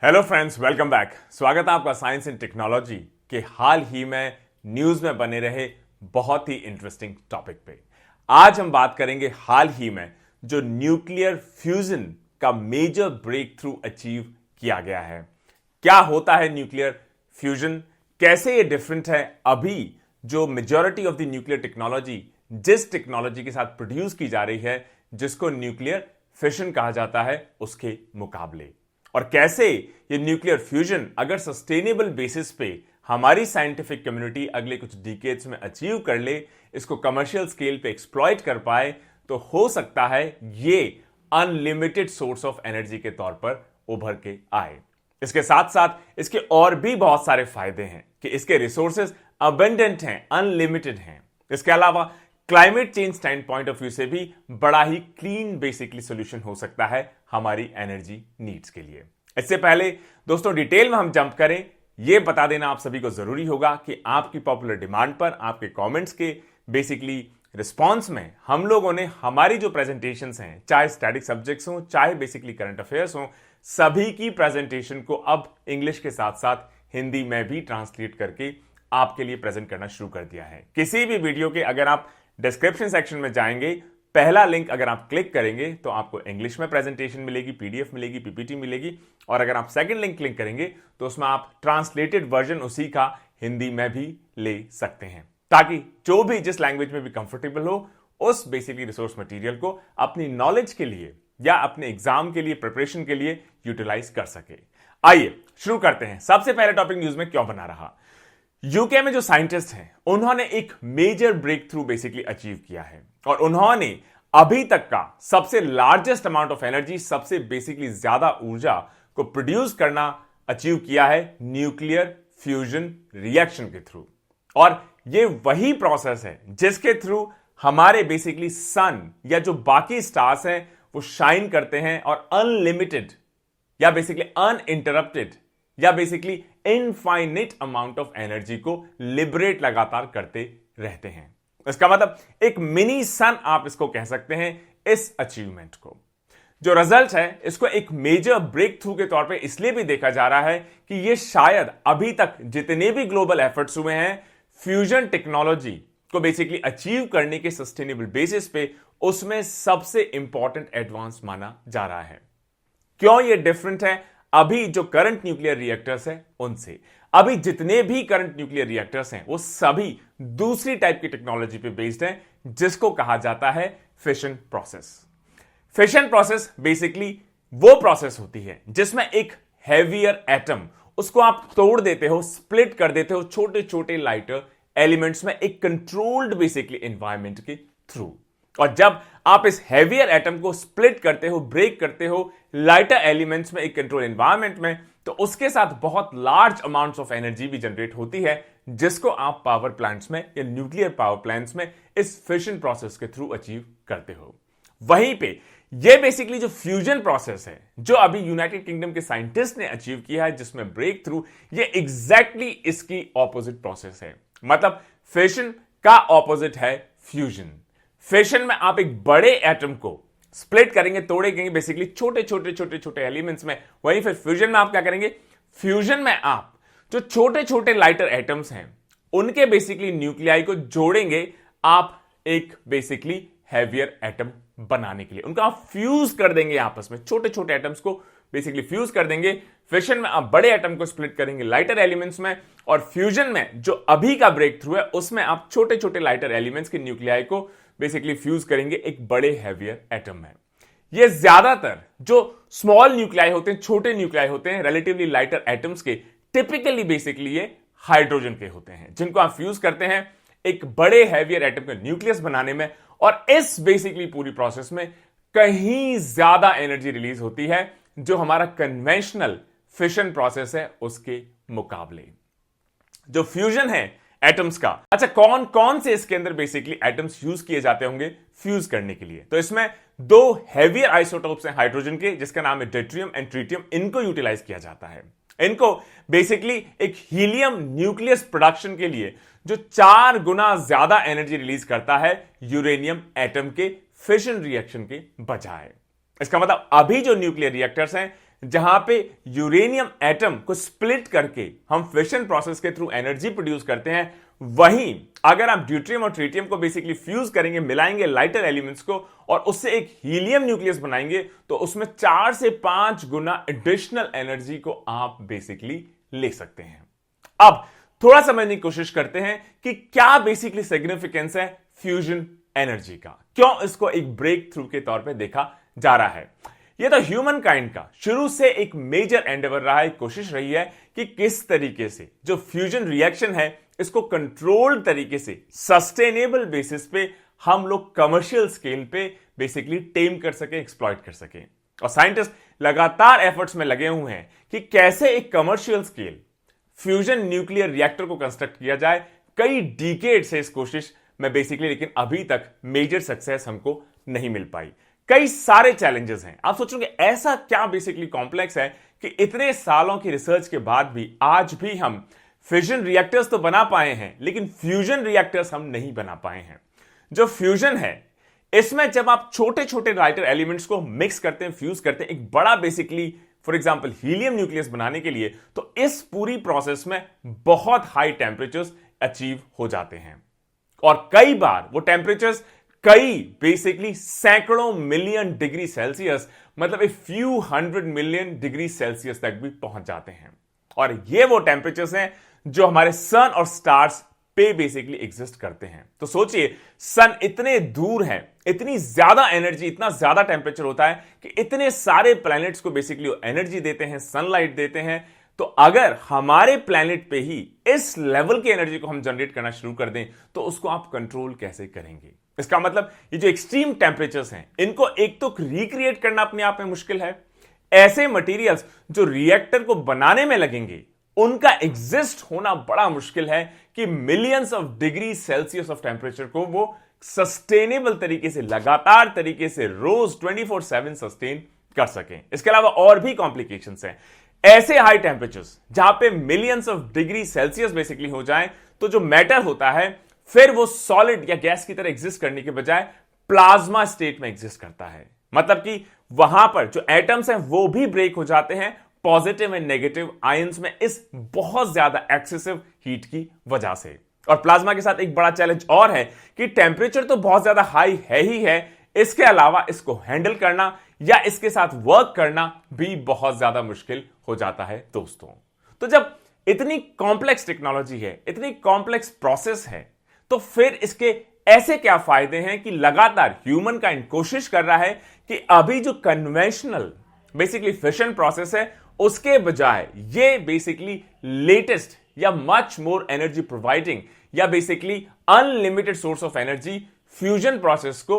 Hello friends, welcome back. स्वागत है आपका साइंस एंड टेक्नोलॉजी के हाल ही में न्यूज में बने रहे बहुत ही इंटरेस्टिंग टॉपिक पे। आज हम बात करेंगे हाल ही में जो न्यूक्लियर फ्यूजन का मेजर ब्रेक थ्रू अचीव किया गया है। क्या होता है न्यूक्लियर फ्यूजन, कैसे ये डिफरेंट है अभी जो majority of the nuclear technology जिस टेक्नोलॉजी के साथ प्रोड्यूस की जा रही है, जिसको न्यूक्लियर फिशन कहा जाता है, उसके मुकाबले। और कैसे ये न्यूक्लियर फ्यूजन अगर सस्टेनेबल बेसिस पे हमारी साइंटिफिक कम्युनिटी अगले कुछ डिकेड्स में अचीव कर ले, इसको कमर्शियल स्केल पे एक्सप्लॉइट कर पाए, तो हो सकता है ये अनलिमिटेड सोर्स ऑफ एनर्जी के तौर पर उभर के आए। इसके साथ साथ इसके और भी बहुत सारे फायदे हैं कि इसके रिसोर्सेज अबेंडेंट हैं, अनलिमिटेड हैं। इसके अलावा climate change stand point of view से भी बड़ा ही क्लीन बेसिकली सॉल्यूशन हो सकता है हमारी एनर्जी नीड्स के लिए। इससे पहले दोस्तों डिटेल में हम जंप करें, यह बता देना आप सभी को जरूरी होगा कि आपकी पॉपुलर डिमांड पर आपके कमेंट्स के बेसिकली रिस्पांस में हम लोगों ने हमारी जो प्रेजेंटेशंस हैं, चाहे स्टैटिक सब्जेक्ट्स हो चाहे बेसिकली करंट अफेयर्स हो, सभी की प्रेजेंटेशन को अब इंग्लिश के साथ साथ हिंदी में भी ट्रांसलेट करके आपके लिए प्रेजेंट करना शुरू कर दिया है। किसी भी वीडियो के अगर आप डिस्क्रिप्शन सेक्शन में जाएंगे, पहला लिंक अगर आप क्लिक करेंगे तो आपको इंग्लिश में प्रेजेंटेशन मिलेगी, पीडीएफ मिलेगी, पीपीटी मिलेगी। और अगर आप सेकंड लिंक क्लिक करेंगे तो उसमें आप ट्रांसलेटेड वर्जन उसी का हिंदी में भी ले सकते हैं, ताकि जो भी जिस लैंग्वेज में भी कंफर्टेबल हो उस बेसिकली रिसोर्स मटेरियल को अपनी नॉलेज के लिए या अपने एग्जाम के लिए प्रिपरेशन के लिए यूटिलाइज कर सके। आइए शुरू करते हैं। सबसे पहले टॉपिक न्यूज में क्यों बना रहा। यूके में जो साइंटिस्ट हैं उन्होंने एक major breakthrough basically achieve किया है और उन्होंने अभी तक का सबसे लार्जेस्ट अमाउंट ऑफ एनर्जी, सबसे बेसिकली ज्यादा ऊर्जा को प्रोड्यूस करना अचीव किया है न्यूक्लियर फ्यूजन रिएक्शन के थ्रू। और ये वही प्रोसेस है जिसके थ्रू हमारे बेसिकली सन या जो बाकी स्टार्स हैं वो शाइन करते हैं और अनलिमिटेड या बेसिकली अनइंटरप्टेड या basically infinite amount of energy को लिबरेट लगातार करते रहते हैं। इसका मतलब एक मिनी सन आप इसको कह सकते हैं इस अचीवमेंट को। जो रिजल्ट है इसको एक मेजर ब्रेक थ्रू के तौर पे इसलिए भी देखा जा रहा है कि ये शायद अभी तक जितने भी ग्लोबल एफर्ट्स हुए हैं फ्यूजन टेक्नोलॉजी को बेसिकली अचीव करने के सस्टेनेबल बेसिस पे, उसमें सबसे इंपॉर्टेंट एडवांस माना जा रहा है। क्यों ये डिफरेंट है अभी जो करंट न्यूक्लियर रिएक्टर्स हैं उनसे। अभी जितने भी करंट न्यूक्लियर रिएक्टर्स हैं वो सभी दूसरी टाइप की टेक्नोलॉजी पे बेस्ड हैं, जिसको कहा जाता है fission process. Fission process basically वो प्रोसेस होती है जिसमें एक हैवियर एटम, उसको आप तोड़ देते हो, स्प्लिट कर देते हो छोटे छोटे लाइटर एलिमेंट्स में एक कंट्रोल्ड बेसिकली एनवायरमेंट के थ्रू। और जब आप इस हैवियर एटम को स्प्लिट करते हो, ब्रेक करते हो लाइटर एलिमेंट्स में एक कंट्रोल एनवायरमेंट में, तो उसके साथ बहुत लार्ज अमाउंट्स ऑफ एनर्जी भी जनरेट होती है, जिसको आप पावर प्लांट्स में या न्यूक्लियर पावर प्लांट्स में इस फिशन प्रोसेस के थ्रू अचीव करते हो। वहीं पे ये बेसिकली जो फ्यूजन प्रोसेस है जो अभी यूनाइटेड किंगडम के साइंटिस्ट ने अचीव किया है, जिसमें ब्रेक थ्रू, ये एग्जैक्टली इसकी ऑपोजिट प्रोसेस है। मतलब फिशन का ऑपोजिट है फ्यूजन। फिशन में आप एक बड़े एटम को स्प्लिट करेंगे, तोड़ेंगे बेसिकली छोटे छोटे छोटे छोटे एलिमेंट्स में। वहीं फिर फ्यूजन में आप क्या करेंगे, फ्यूजन में आप जो छोटे छोटे लाइटर एटम्स हैं उनके बेसिकली न्यूक्लियाई को जोड़ेंगे आप एक बेसिकली हैवियर एटम बनाने के लिए। उनका आप फ्यूज कर देंगे आपस में, छोटे छोटे एटम्स को बेसिकली फ्यूज कर देंगे। फिशन में आप बड़े एटम को स्प्लिट करेंगे लाइटर एलिमेंट्स में, और फ्यूजन में जो अभी का ब्रेक थ्रू है उसमें आप छोटे छोटे लाइटर एलिमेंट्स के न्यूक्लियाई को बेसिकली फ्यूज करेंगे एक बड़े हैवियर एटम में। ये ज्यादातर जो स्मॉल न्यूक्लियाई होते हैं, छोटे न्यूक्लियाई होते हैं रिलेटिवली लाइटर एटम्स के, टिपिकली बेसिकली ये हाइड्रोजन के होते हैं, जिनको आप फ्यूज करते हैं एक बड़े हैवियर एटम का न्यूक्लियस बनाने में। और इस बेसिकली पूरी प्रोसेस में कहीं ज्यादा एनर्जी रिलीज होती है जो हमारा कन्वेंशनल फिशन प्रोसेस है उसके मुकाबले। जो फ्यूजन है एटम्स का, अच्छा कौन कौन से इसके अंदर बेसिकली एटम्स यूज किए जाते होंगे फ्यूज करने के लिए, तो इसमें दो हैवियर आइसोटोप्स हैं हाइड्रोजन के, जिसका नाम है ड्यूटेरियम एंड ट्रिटियम। इनको यूटिलाइज किया जाता है। इनको बेसिकली एक हीलियम न्यूक्लियस प्रोडक्शन के लिए जो 4 गुना ज्यादा एनर्जी रिलीज करता है यूरेनियम एटम के फिशन रिएक्शन के बजाय। इसका मतलब अभी जो न्यूक्लियर रिएक्टर्स हैं जहां पे यूरेनियम एटम को स्प्लिट करके हम फिशन प्रोसेस के थ्रू एनर्जी प्रोड्यूस करते हैं, वहीं अगर आप ड्यूट्रियम और ट्रिटियम को बेसिकली फ्यूज करेंगे, मिलाएंगे लाइटर एलिमेंट्स को और उससे एक हीलियम न्यूक्लियस बनाएंगे, तो उसमें 4 से 5 गुना एडिशनल एनर्जी को आप बेसिकली ले सकते हैं। अब थोड़ा समझने की कोशिश करते हैं कि क्या बेसिकली सिग्निफिकेंस है फ्यूजन एनर्जी का, क्यों इसको एक ब्रेक थ्रू के तौर पे देखा जा रहा है। यह तो ह्यूमन काइंड का शुरू से एक मेजर एंडेवर रहा है, कोशिश रही है कि किस तरीके से जो फ्यूजन रिएक्शन है इसको कंट्रोल्ड तरीके से सस्टेनेबल बेसिस पे हम लोग कमर्शियल स्केल पे बेसिकली टेम कर सके, एक्सप्लॉइट कर सके। और साइंटिस्ट लगातार एफर्ट्स में लगे हुए हैं कि कैसे एक commercial scale fusion nuclear reactor को कंस्ट्रक्ट किया जाए। कई डिकेड से इस कोशिश में बेसिकली, लेकिन अभी तक मेजर सक्सेस हमको नहीं मिल पाई। कई सारे चैलेंजेस हैं। आप सोचोगे ऐसा क्या बेसिकली कॉम्प्लेक्स है कि इतने सालों की रिसर्च के बाद भी आज भी हम फिजन रिएक्टर्स तो बना पाए हैं, लेकिन फ्यूजन रिएक्टर्स हम नहीं बना पाए हैं। जो फ्यूजन है इसमें जब आप छोटे छोटे लाइटर एलिमेंट्स को मिक्स करते हैं, फ्यूज करते हैं एक बड़ा basically for example helium nucleus बनाने के लिए, तो इस पूरी प्रोसेस में बहुत हाई टेंपरेचर्स अचीव हो जाते हैं और कई बार वो टेंपरेचर्स कई बेसिकली सैकड़ों मिलियन डिग्री सेल्सियस, मतलब a few 100 million degree Celsius तक भी पहुंच जाते हैं। और ये वो टेंपरेचर्स हैं जो हमारे सन और स्टार्स पे बेसिकली एग्जिस्ट करते हैं। तो सोचिए सन इतने दूर है, इतनी ज्यादा एनर्जी, इतना ज्यादा टेंपरेचर होता है कि इतने सारे प्लैनेट्स को बेसिकली एनर्जी देते हैं, सनलाइट देते हैं। तो अगर हमारे प्लैनेट पे ही इस लेवल की एनर्जी को हम जनरेट करना शुरू कर दें, तो उसको आप कंट्रोल कैसे करेंगे? इसका मतलब ये जो एक्सट्रीम टेंपरेचर्स हैं इनको एक तो रिक्रिएट करना अपने आप में मुश्किल है। ऐसे मटेरियल्स जो रिएक्टर को बनाने में लगेंगे उनका एग्जिस्ट होना बड़ा मुश्किल है कि millions of degree Celsius of temperature को वो सस्टेनेबल तरीके से, लगातार तरीके से रोज 24/7 सस्टेन कर सकें। इसके अलावा और भी कॉम्प्लिकेशंस हैं। ऐसे हाई टेंपरेचर्स जहां पे millions of degree Celsius basically हो जाए, तो जो मैटर होता है फिर वो सॉलिड या गैस की तरह एग्जिस्ट करने के बजाय प्लाज्मा स्टेट में एग्जिस्ट करता है। मतलब कि वहां पर जो एटम्स हैं वो भी ब्रेक हो जाते हैं पॉजिटिव एंड नेगेटिव आयंस में, इस बहुत ज्यादा एक्सेसिव हीट की वजह से। और प्लाज्मा के साथ एक बड़ा चैलेंज और है कि टेंपरेचर तो बहुत ज्यादा हाई है ही है, इसके अलावा इसको हैंडल करना या इसके साथ वर्क करना भी बहुत ज्यादा मुश्किल हो जाता है दोस्तों। तो जब इतनी कॉम्प्लेक्स टेक्नोलॉजी है, इतनी कॉम्प्लेक्स प्रोसेस है, तो फिर इसके ऐसे क्या फायदे हैं कि लगातार ह्यूमन काइंड कोशिश कर रहा है कि अभी जो कन्वेंशनल बेसिकली फिशन प्रोसेस है उसके बजाय ये बेसिकली लेटेस्ट या मच मोर एनर्जी प्रोवाइडिंग या basically unlimited source of energy fusion process को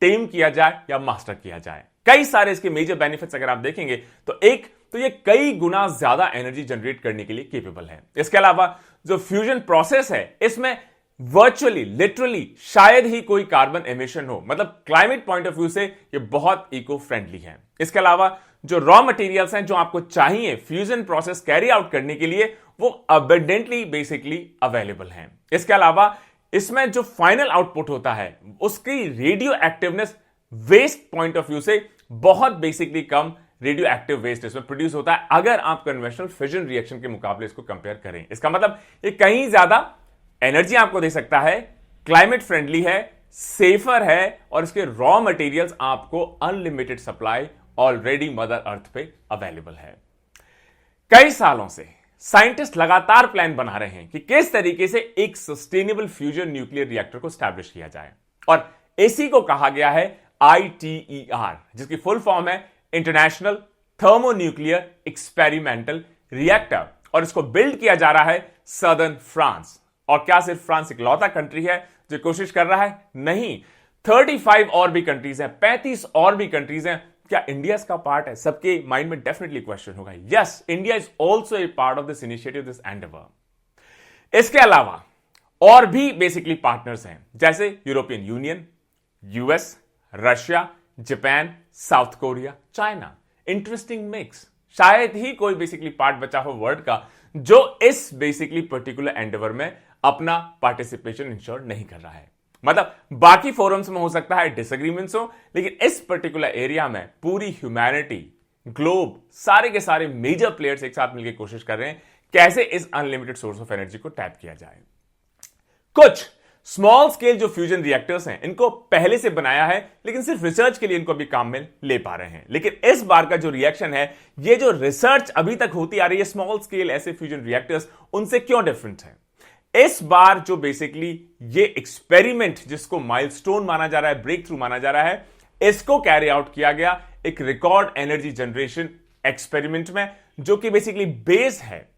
टेम किया जाए या मास्टर किया जाए। कई सारे इसके मेजर बेनिफिट्स अगर आप देखेंगे तो एक तो ये कई गुना ज्यादा एनर्जी जनरेट करने के लिए केपेबल है। इसके अलावा जो फ्यूजन प्रोसेस है इसमें वर्चुअली लिटरली शायद ही कोई कार्बन एमिशन हो, मतलब क्लाइमेट पॉइंट ऑफ व्यू से ये बहुत इको फ्रेंडली है। इसके अलावा जो रॉ मटेरियल्स हैं जो आपको चाहिए फ्यूजन प्रोसेस कैरी आउट करने के लिए वो अबंडेंटली बेसिकली अवेलेबल हैं। इसके अलावा इसमें जो फाइनल आउटपुट होता है उसकी radioactiveness waste point of view से बहुत बेसिकली कम रेडियो एक्टिव वेस्ट इसमें प्रोड्यूस होता है अगर आप कन्वेंशनल फिजन रिएक्शन के मुकाबले इसको कंपेयर करें। इसका मतलब ये कहीं ज्यादा एनर्जी आपको दे सकता है, क्लाइमेट फ्रेंडली है, सेफर है और इसके रॉ मटेरियल्स आपको unlimited supply already mother earth पे अवेलेबल है। कई सालों से साइंटिस्ट लगातार प्लान बना रहे हैं कि किस तरीके से एक सस्टेनेबल फ्यूजन न्यूक्लियर रिएक्टर को स्टैब्लिश किया जाए और इसी को कहा गया है ITER, जिसकी फुल फॉर्म है इंटरनेशनल थर्मोन्यूक्लियर एक्सपेरिमेंटल रिएक्टर, और इसको बिल्ड किया जा रहा है सदर्न फ्रांस। और क्या सिर्फ फ्रांस इकलौता कंट्री है जो कोशिश कर रहा है? नहीं, 35 और भी कंट्रीज हैं, 35 और भी कंट्रीज हैं। क्या इंडिया इसका पार्ट है? सबके माइंड में डेफिनेटली क्वेश्चन होगा। Yes, India is also a part of this initiative, this Endeavour. इसके अलावा और भी बेसिकली पार्टनर्स हैं जैसे European union, US, Russia, Japan, south Korea, China. Interesting mix. शायद ही कोई बेसिकली पार्ट बचा हो वर्ल्ड का जो इस बेसिकली पर्टिकुलर एंडेवर में अपना पार्टिसिपेशन इंश्योर नहीं कर रहा है। मतलब बाकी फोरम्स में हो सकता है डिसएग्रीमेंट्स हो, लेकिन इस पर्टिकुलर एरिया में पूरी ह्यूमैनिटी ग्लोब, सारे के सारे मेजर प्लेयर्स एक साथ मिलकर कोशिश कर रहे हैं कैसे इस अनलिमिटेड सोर्स ऑफ एनर्जी को टैप किया जाए। कुछ स्मॉल स्केल जो फ्यूजन रिएक्टर्स हैं इनको पहले से बनाया है, लेकिन सिर्फ रिसर्च के लिए इनको अभी काम में ले पा रहे हैं। लेकिन इस बार का जो रिएक्शन है, ये जो रिसर्च अभी तक होती आ रही है स्मॉल स्केल ऐसे फ्यूजन रिएक्टर्स, उनसे क्यों डिफरेंट है। इस बार जो बेसिकली ये एक्सपेरिमेंट जिसको माइलस्टोन माना जा रहा है, ब्रेक थ्रू माना जा रहा है, इसको कैरी आउट किया गया एक रिकॉर्ड एनर्जी जनरेशन एक्सपेरिमेंट में, जो कि बेसिकली बेस है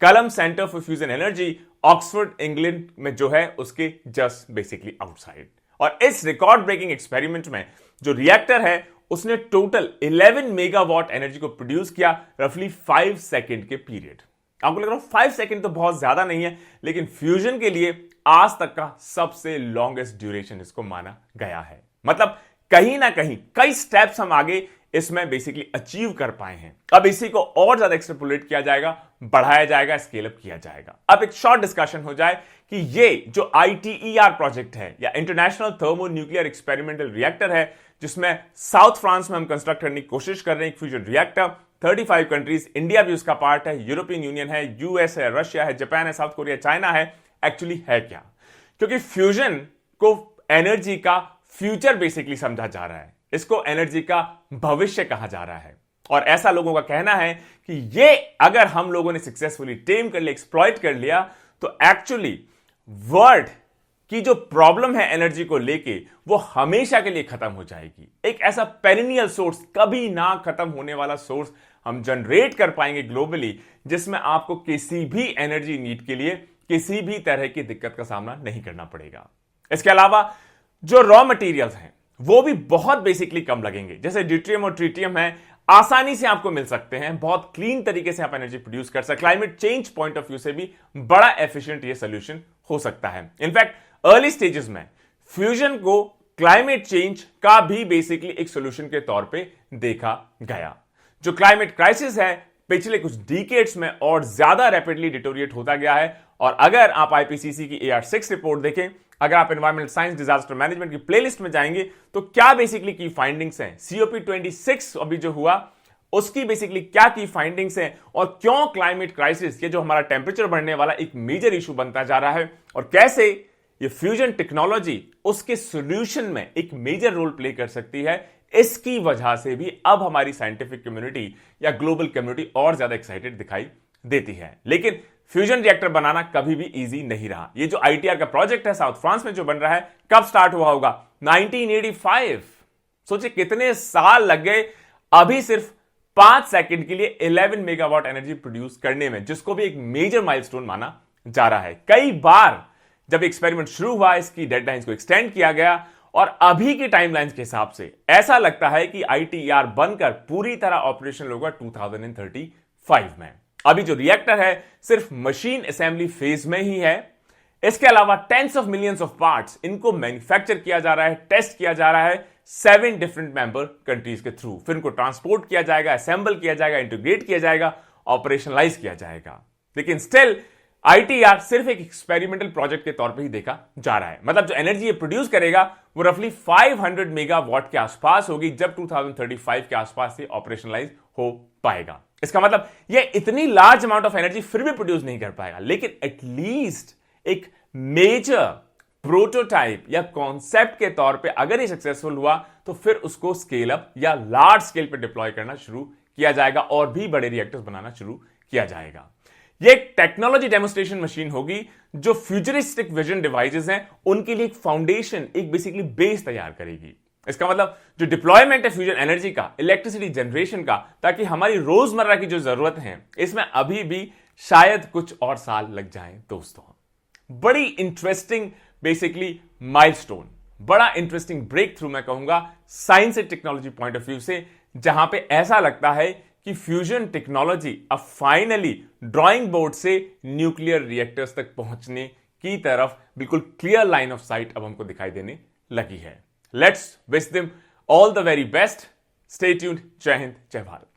कलम centre for fusion energy, Oxford England में जो है उसके जस्ट बेसिकली आउटसाइड। और इस रिकॉर्ड ब्रेकिंग एक्सपेरिमेंट में जो रिएक्टर है उसने टोटल 11 मेगावाट एनर्जी को प्रोड्यूस किया रफली 5 सेकेंड के पीरियड। आपको लग रहा है 5 सेकेंड तो बहुत ज्यादा नहीं है, लेकिन फ्यूजन के लिए आज तक का सबसे लॉन्गेस्ट ड्यूरेशन इसको माना गया है। मतलब कहीं ना कहीं कई स्टेप्स हम आगे इसमें बेसिकली अचीव कर पाए हैं। अब इसी को और ज्यादा एक्सट्रापोलेट किया जाएगा, बढ़ाया जाएगा, स्केल अप किया जाएगा। अब एक शॉर्ट डिस्कशन हो जाए कि ये जो ITER प्रोजेक्ट है या international thermo nuclear experimental reactor है, जिसमें साउथ फ्रांस में हम कंस्ट्रक्ट करने की कोशिश कर रहे हैं एक फ्यूजन रिएक्टर। 35 कंट्रीज, इंडिया भी उसका पार्ट है, यूरोपियन यूनियन है, यूएस है, रशिया है, जापान है, साउथ कोरिया, चाइना है। एक्चुअली है क्या? क्योंकि फ्यूजन को एनर्जी का फ्यूचर बेसिकली समझा जा रहा है, इसको एनर्जी का भविष्य कहा जा रहा है। और ऐसा लोगों का कहना है कि ये अगर हम लोगों ने सक्सेसफुली टेम कर लिया, एक्सप्लॉइट कर लिया, तो एक्चुअली वर्ल्ड की जो प्रॉब्लम है एनर्जी को लेके वो हमेशा के लिए खत्म हो जाएगी। एक ऐसा पेरिनियल सोर्स, कभी ना खत्म होने वाला सोर्स हम जनरेट कर पाएंगे ग्लोबली, जिसमें आपको किसी भी एनर्जी नीड के लिए किसी भी तरह की दिक्कत का सामना नहीं करना पड़ेगा। इसके अलावा जो रॉ मटेरियल्स हैं वो भी बहुत बेसिकली कम लगेंगे। जैसे ड्यूट्रियम और ट्रिटियम है, आसानी से आपको मिल सकते हैं, बहुत क्लीन तरीके से आप एनर्जी प्रोड्यूस कर सकते। Climate change point of view से भी बड़ा एफिशिएंट ये सोल्यूशन हो सकता है। इनफैक्ट अर्ली स्टेजेस में फ्यूजन को क्लाइमेट चेंज का भी बेसिकली एक सोल्यूशन के तौर पे देखा गया। जो क्लाइमेट क्राइसिस है पिछले कुछ डिकेड्स में और ज्यादा रैपिडली डिटोरिएट होता गया है। और अगर आप IPCC की AR6 रिपोर्ट देखें, अगर आप एनवायरमेंटल साइंस डिजास्टर मैनेजमेंट की प्लेलिस्ट में जाएंगे, तो क्या बेसिकली की फाइंडिंग्स हैं, COP26 अभी जो हुआ उसकी बेसिकली क्या की फाइंडिंग्स हैं, और क्यों क्लाइमेट क्राइसिस, ये जो हमारा टेम्परेचर बढ़ने वाला एक मेजर इशू बनता जा रहा है, और कैसे ये फ्यूजन टेक्नोलॉजी उसके सॉल्यूशन में एक मेजर रोल प्ले कर सकती है। इसकी वजह से भी अब हमारी साइंटिफिक कम्युनिटी या ग्लोबल कम्युनिटी और ज्यादा एक्साइटेड दिखाई देती है। लेकिन फ्यूजन रिएक्टर बनाना कभी भी इजी नहीं रहा। ये जो ITER का प्रोजेक्ट है साउथ फ्रांस में जो बन रहा है, कब स्टार्ट हुआ होगा? 1985। सोचिए कितने साल लग गए अभी सिर्फ 5 सेकंड के लिए 11 मेगावाट एनर्जी प्रोड्यूस करने में, जिसको भी एक मेजर माइलस्टोन माना जा रहा है। कई बार जब एक्सपेरिमेंट शुरू हुआ इसकी डेडलाइंस को एक्सटेंड किया गया, और अभी की टाइमलाइंस के हिसाब से ऐसा लगता है कि ITER बनकर पूरी तरह ऑपरेशनल होगा 2035 में। अभी जो रिएक्टर है सिर्फ मशीन असेंबली फेज में ही है। इसके अलावा tens of millions of parts इनको मैन्युफैक्चर किया जा रहा है, टेस्ट किया जा रहा है 7 डिफरेंट मेंबर कंट्रीज के थ्रू। फिर इनको ट्रांसपोर्ट किया जाएगा, असेंबल किया जाएगा, इंटीग्रेट किया जाएगा, ऑपरेशनलाइज किया जाएगा। लेकिन स्टिल ITER सिर्फ एक एक्सपेरिमेंटल प्रोजेक्ट के तौर पे ही देखा जा रहा है। मतलब जो एनर्जी ये प्रोड्यूस करेगा वो रफली 500 मेगावाट के आसपास होगी, जब 2035 के आसपास से ऑपरेशनलाइज हो पाएगा। इसका मतलब ये इतनी लार्ज अमाउंट ऑफ एनर्जी फिर भी प्रोड्यूस नहीं कर पाएगा, लेकिन एटलीस्ट एक मेजर प्रोटोटाइप या कॉन्सेप्ट के तौर पे अगर ये सक्सेसफुल हुआ, तो फिर उसको स्केल अप या लार्ज स्केल पे डिप्लॉय करना शुरू किया जाएगा और भी बड़े रिएक्टर्स बनाना शुरू किया जाएगा। ये एक टेक्नोलॉजी डेमोस्ट्रेशन मशीन होगी जो फ्यूचरिस्टिक विजन डिवाइसेस हैं उनके लिए एक फाउंडेशन, एक बेसिकली बेस तैयार करेगी। इसका मतलब जो डिप्लॉयमेंट है फ्यूजन एनर्जी का, इलेक्ट्रिसिटी जनरेशन का, ताकि हमारी रोजमर्रा की जो जरूरत है इसमें अभी भी शायद कुछ और साल लग जाएं। दोस्तों, बड़ी इंटरेस्टिंग बेसिकली माइलस्टोन, बड़ा इंटरेस्टिंग ब्रेक थ्रू मैं कहूंगा science and technology point of view से, जहां पे ऐसा लगता है कि फ्यूजन टेक्नोलॉजी अब फाइनली ड्राइंग बोर्ड से न्यूक्लियर रिएक्टर्स तक पहुंचने की तरफ बिल्कुल क्लियर लाइन ऑफ साइट अब हमको दिखाई देने लगी है। Let's wish them all the very best. Stay tuned. जय हिंद, जय भारत।